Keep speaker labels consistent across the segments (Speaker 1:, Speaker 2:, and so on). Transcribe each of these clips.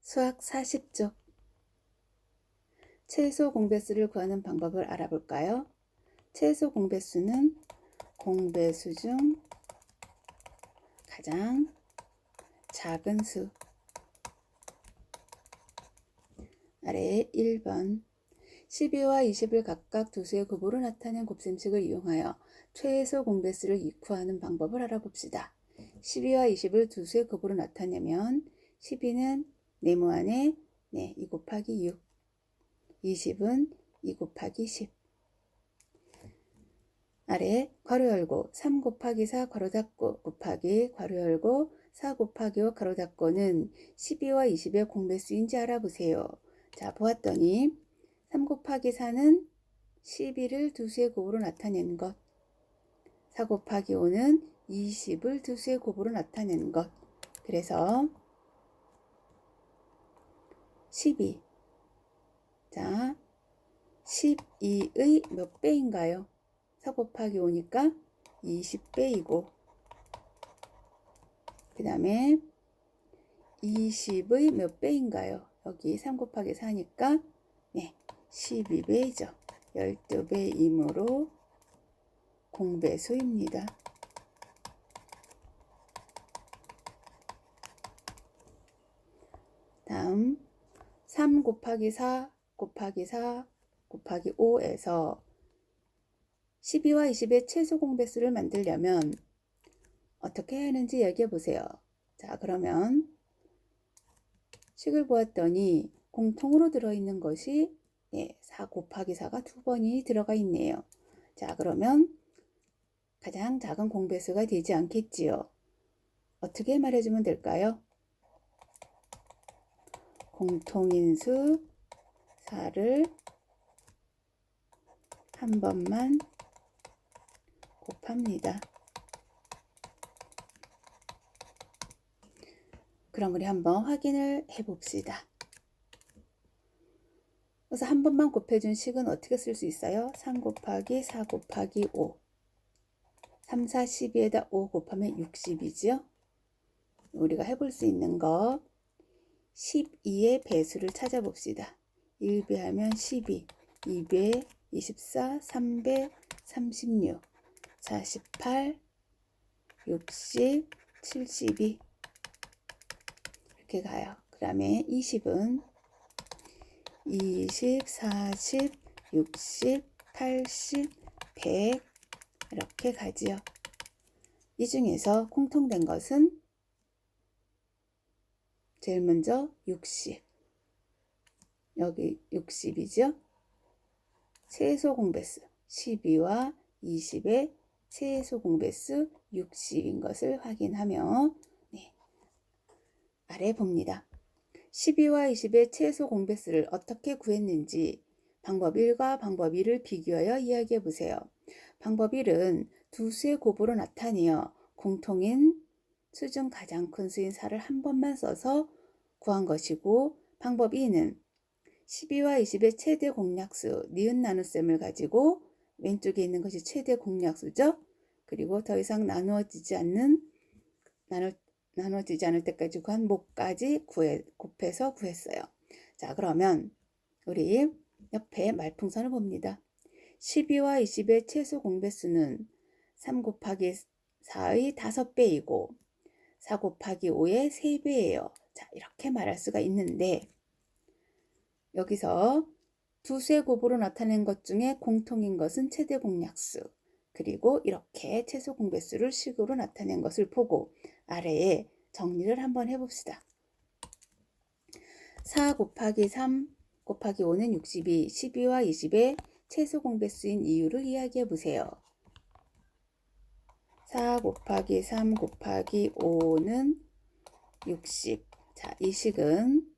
Speaker 1: 수학 40쪽 최소 공배수를 구하는 방법을 알아볼까요? 최소 공배수는 공배수 중 가장 작은 수. 아래에 1번 12와 20을 각각 두 수의 곱으로 나타낸 곱셈식을 이용하여 최소 공배수를 구하는 방법을 알아봅시다. 12와 20을 두 수의 곱으로 나타내면 12는 네모 안에 2 곱하기 6, 20은 2 곱하기 10. 아래 괄호 열고 3 곱하기 4 괄호 닫고 곱하기 괄호 열고 4 곱하기 5 괄호 닫고는 12와 20의 공배수인지 알아보세요. 자, 보았더니 3 곱하기 4는 12를 두 수의 곱으로 나타낸 것, 4 곱하기 5는 20을 두 수의 곱으로 나타낸 것. 그래서 12. 자, 12의 몇 배인가요? 4 곱하기 5니까 20배이고, 그 다음에 20의 몇 배인가요? 여기 3 곱하기 4니까 12배이죠. 12배이므로 공배수입니다. 다음 3 곱하기 4 곱하기 4 곱하기 5에서 12와 20의 최소 공배수를 만들려면 어떻게 해야 하는지 얘기해 보세요. 자, 그러면 식을 보았더니 공통으로 들어있는 것이 4 곱하기 4가 두 번이 들어가 있네요. 자, 그러면 가장 작은 공배수가 되지 않겠지요. 어떻게 말해주면 될까요? 공통인수 4를 한 번만 곱합니다. 그럼 우리 한번 확인을 해봅시다. 그래서 한 번만 곱해준 식은 어떻게 쓸 수 있어요? 3 곱하기 4 곱하기 5. 3, 4, 12에다 5 곱하면 60이죠? 우리가 해볼 수 있는 거 12의 배수를 찾아봅시다. 1배하면 12, 2배 24, 3배 36, 48, 60, 72 이렇게 가요. 그 다음에 20은 20, 40, 60, 80, 100 이렇게 가지요. 이 중에서 공통된 것은 제일 먼저 60. 여기 60이죠. 최소 공배수 12와 20의 최소 공배수 60인 것을 확인하며 아래 봅니다. 12와 20의 최소 공배수를 어떻게 구했는지 방법 1과 방법 2를 비교하여 이야기해 보세요. 방법 1은 두 수의 곱으로 나타내어 공통인 수 중 가장 큰 수인 4를 한 번만 써서 구한 것이고, 방법 2는 12와 20의 최대 공약수 니은 나눗셈을 가지고 왼쪽에 있는 것이 최대 공약수죠. 그리고 더 이상 나누어지지 않을 때까지 구한 목까지 곱해서 구했어요. 자, 그러면 우리 옆에 말풍선을 봅니다. 12와 20의 최소 공배수는 3 곱하기 4의 5배이고 4 곱하기 5의 3배예요. 자, 이렇게 말할 수가 있는데, 여기서 두 수의 곱으로 나타낸 것 중에 공통인 것은 최대 공약수, 그리고 이렇게 최소 공배수를 식으로 나타낸 것을 보고 아래에 정리를 한번 해봅시다. 4 곱하기 3 곱하기 5는 62, 12와 20의 최소 공배수인 이유를 이야기해 보세요. 4 곱하기 3 곱하기 5는 60. 자, 이 식은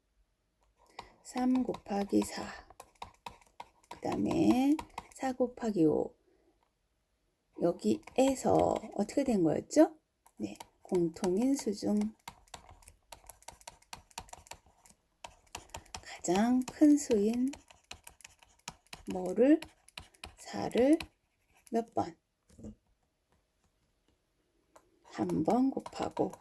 Speaker 1: 3 곱하기 4, 그 다음에 4 곱하기 5, 여기에서 어떻게 된 거였죠? 공통인 수 중 가장 큰 수인 뭐를 4를 몇 번? 한 번 곱하고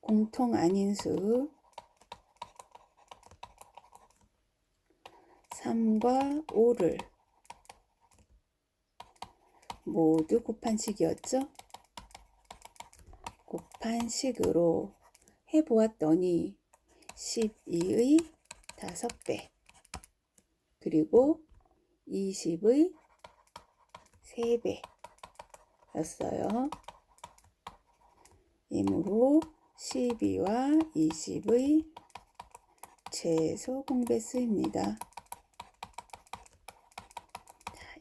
Speaker 1: 공통 아닌 수 3과 5를 모두 곱한 식이었죠? 곱한 식으로 해보았더니 12의 5배 그리고 20의 3배 였어요. 이므로 12와 20의 최소 공배수입니다.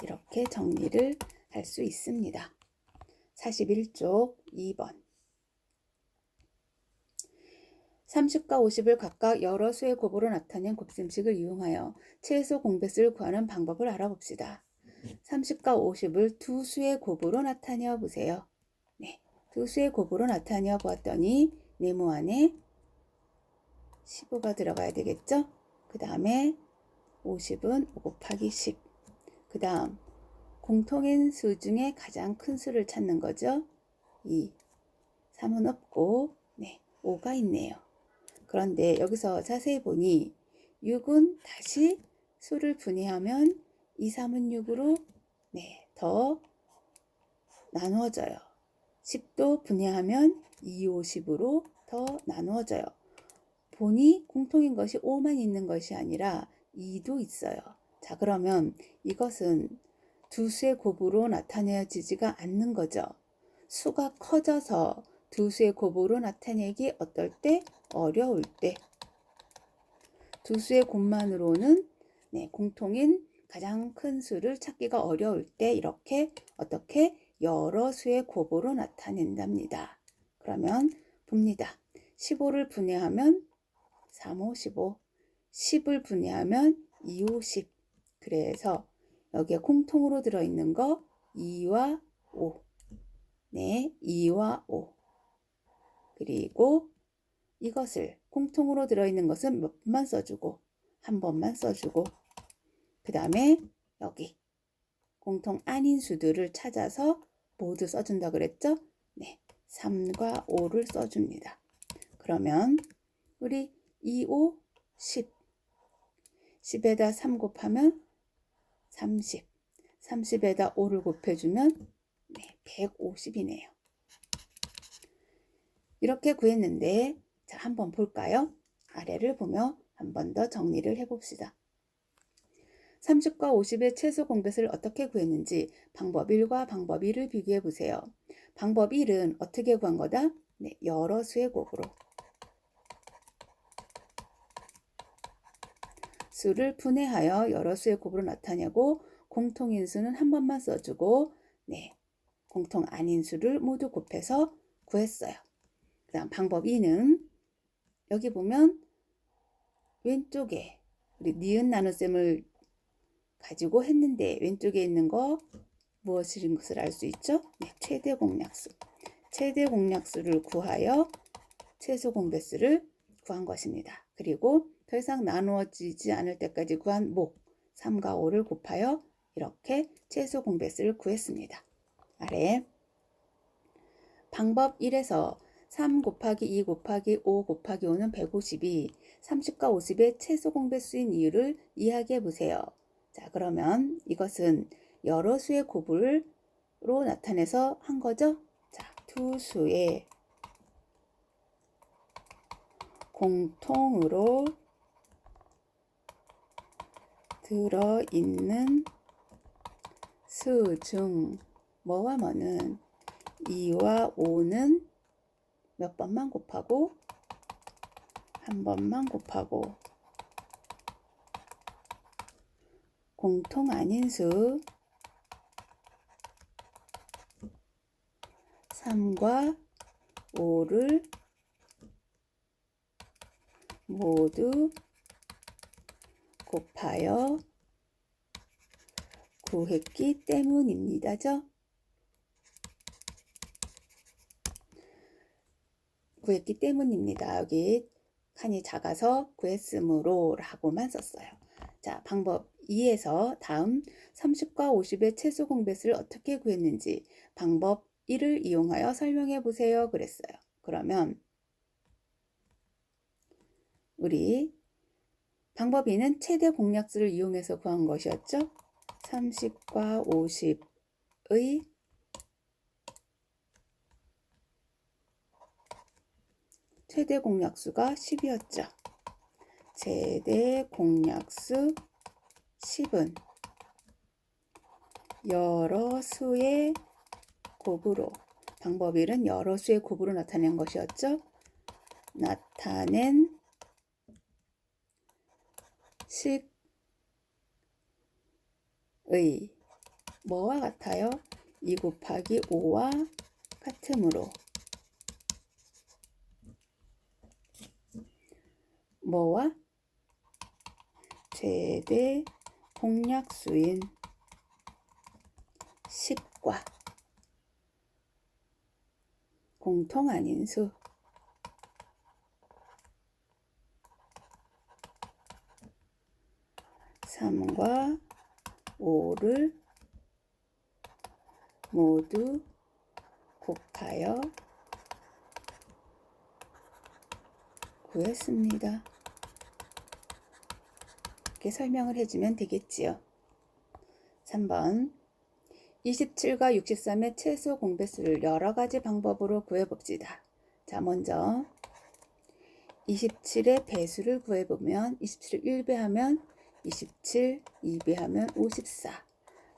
Speaker 1: 이렇게 정리를 할 수 있습니다. 41쪽 2번 30과 50을 각각 여러 수의 곱으로 나타낸 곱셈식을 이용하여 최소 공배수를 구하는 방법을 알아봅시다. 30과 50을 두 수의 곱으로 나타내어 보세요. 네, 두 수의 곱으로 나타내어 보았더니 네모 안에 15가 들어가야 되겠죠? 그 다음에 50은 5 곱하기 10. 그 다음 공통인 수 중에 가장 큰 수를 찾는 거죠. 2. 3은 없고 네, 5가 있네요. 그런데 여기서 자세히 보니 6은 다시 수를 분해하면 2, 3은 6으로 네, 더 나누어져요. 10도 분해하면 2, 5, 10으로 더 나누어져요. 보니 공통인 것이 5만 있는 것이 아니라 2도 있어요. 자, 그러면 이것은 두 수의 곱으로 나타내지가 않는 거죠. 수가 커져서 두 수의 곱으로 나타내기 어떨 때? 어려울 때. 두 수의 곱만으로는 네, 공통인 가장 큰 수를 찾기가 어려울 때 이렇게 어떻게 여러 수의 곱으로 나타낸답니다. 그러면 봅니다. 15를 분해하면 3, 5, 15. 10을 분해하면 2, 5, 10. 그래서 여기에 공통으로 들어있는 거 2와 5. 네, 2와 5. 그리고 이것을 공통으로 들어있는 것은 몇 번만 써주고 한 번만 써주고 그 다음에 여기 공통 아닌 수들을 찾아서 모두 써준다 그랬죠? 네, 3과 5를 써줍니다. 그러면 우리 2, 5, 10. 10에다 3 곱하면 30. 30에다 5를 곱해주면 네, 150이네요. 이렇게 구했는데 자, 한번 볼까요? 아래를 보며 한 번 더 정리를 해봅시다. 30과 50의 최소 공배수를 어떻게 구했는지 방법 1과 방법 2를 비교해 보세요. 방법 1은 어떻게 구한 거다? 네, 여러 수의 곱으로. 수를 분해하여 여러 수의 곱으로 나타내고 공통인 수는 한 번만 써주고 네, 공통 아닌 수를 모두 곱해서 구했어요. 그 다음 방법 2는 여기 보면 왼쪽에 우리 니은 나눗셈을 가지고 했는데 왼쪽에 있는 거 무엇인 것을 알 수 있죠? 네, 최대 공약수. 최대 공약수를 구하여 최소 공배수를 구한 것입니다. 그리고 더 이상 나누어지지 않을 때까지 구한 목 3과 5를 곱하여 이렇게 최소 공배수를 구했습니다. 아래 방법 1에서 3 곱하기 2 곱하기 5 곱하기 5는 152, 30과 50의 최소 공배수인 이유를 이야기해 보세요. 자, 그러면 이것은 여러 수의 곱으로 나타내서 한 거죠. 자, 두 수의 공통으로 들어있는 수 중 뭐와 뭐는 2와 5는 몇 번만 곱하고 한 번만 곱하고 공통 아닌 수 3과 5를 모두 곱하여 구했기 때문입니다죠. 구했기 때문입니다. 여기 칸이 작아서 구했으므로 라고만 썼어요. 자, 방법 2에서 다음 30과 50의 최소 공배수를 어떻게 구했는지 방법 1을 이용하여 설명해 보세요. 그랬어요. 그러면 우리 방법 2는 최대 공약수를 이용해서 구한 것이었죠. 30과 50의 최대 공약수가 10이었죠. 최대 공약수 10은 여러 수의 곱으로, 방법 1은 여러 수의 곱으로 나타낸 것이었죠. 나타낸 식의 뭐와 같아요? 2 곱하기 5와 같으므로 뭐와? 최대 공약수인 10과 공통 아닌 수 3과 5를 모두 곱하여 구했습니다. 이렇게 설명을 해주면 되겠지요. 3번 27과 63의 최소 공배수를 여러 가지 방법으로 구해봅시다. 자, 먼저 27의 배수를 구해보면 27을 1배하면 27, 2배하면 54,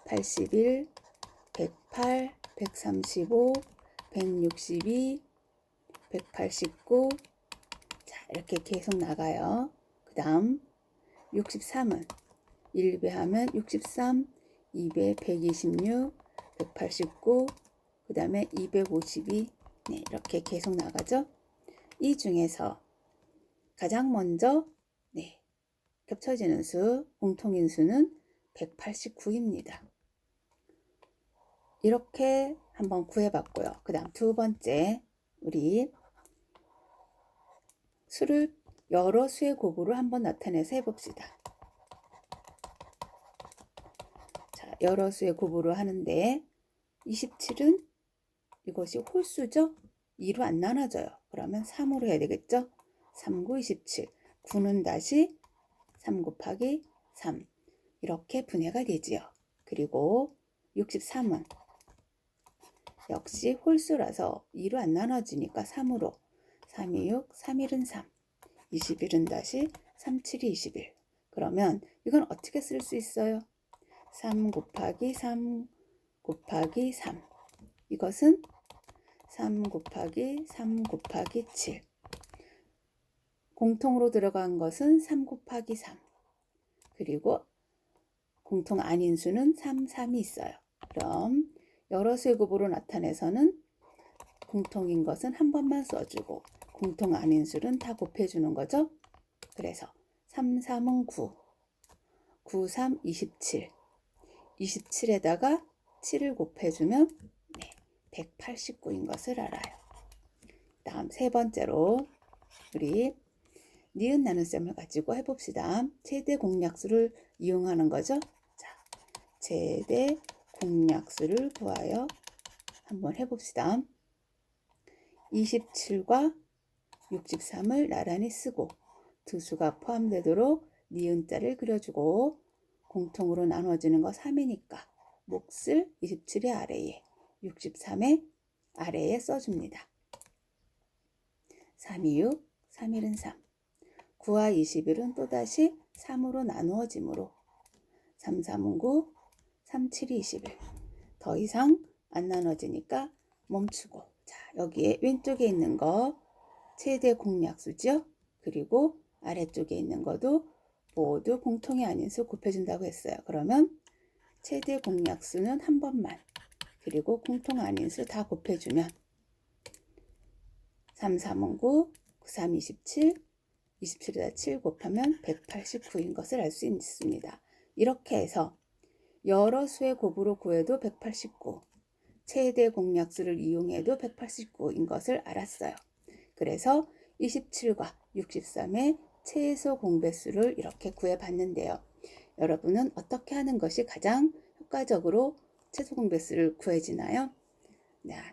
Speaker 1: 81, 108, 135, 162, 189. 자, 이렇게 계속 나가요. 그 다음 63은 1배하면 63, 2배 126, 189, 그 다음에 252. 네, 이렇게 계속 나가죠. 이 중에서 가장 먼저 겹쳐지는 수, 공통인 수는 189입니다. 이렇게 한번 구해봤고요. 그 다음 두 번째, 우리 수를 여러 수의 곱으로 한번 나타내서 해봅시다. 자, 여러 수의 곱으로 하는데 27은 이것이 홀수죠? 2로 안 나눠져요. 그러면 3으로 해야 되겠죠? 3, 9, 27. 9는 다시 3 곱하기 3 이렇게 분해가 되지요. 그리고 63은 역시 홀수라서 2로 안 나눠지니까 3으로 3, 2, 6, 3, 1은 3 21은 다시 3, 7이 21. 그러면 이건 어떻게 쓸 수 있어요? 3 곱하기 3 곱하기 3 이것은 3 곱하기 3 곱하기 7 공통으로 들어간 것은 3 곱하기 3 그리고 공통 아닌 수는 3, 3이 있어요. 그럼 여러 수의 곱으로 나타내서는 공통인 것은 한 번만 써주고 공통 아닌 수는 다 곱해주는 거죠. 그래서 3, 3은 9, 9, 3, 27, 27에다가 7을 곱해주면 189인 것을 알아요. 다음 세 번째로 우리 니은 나눗셈을 가지고 해봅시다. 최대 공약수를 이용하는 거죠. 자, 최대 공약수를 구하여 한번 해봅시다. 27과 63을 나란히 쓰고 두 수가 포함되도록 니은자를 그려주고 공통으로 나눠지는 거 3이니까 몫을 27의 아래에 63의 아래에 써줍니다. 3, 2, 6, 3, 1은 3 9와 21은 또다시 3으로 나누어지므로 3, 3은 9, 3, 7이 21. 더 이상 안 나눠지니까 멈추고 자 여기에 왼쪽에 있는 거 최대 공약수죠. 그리고 아래쪽에 있는 것도 모두 공통이 아닌 수 곱해준다고 했어요. 그러면 최대 공약수는 한 번만 그리고 공통 아닌 수 다 곱해주면 3, 3은 9, 9, 3, 27, 27에다 7 곱하면 189인 것을 알 수 있습니다. 이렇게 해서 여러 수의 곱으로 구해도 189, 최대 공약수를 이용해도 189인 것을 알았어요. 그래서 27과 63의 최소 공배수를 이렇게 구해봤는데요. 여러분은 어떻게 하는 것이 가장 효과적으로 최소 공배수를 구해지나요?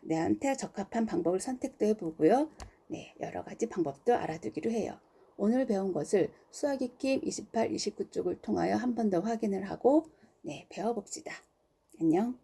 Speaker 1: 내한테 적합한 방법을 선택도 해보고요. 여러 가지 방법도 알아두기로 해요. 오늘 배운 것을 수학 익힘 28, 29쪽을 통하여 한 번 더 확인을 하고 배워봅시다. 안녕.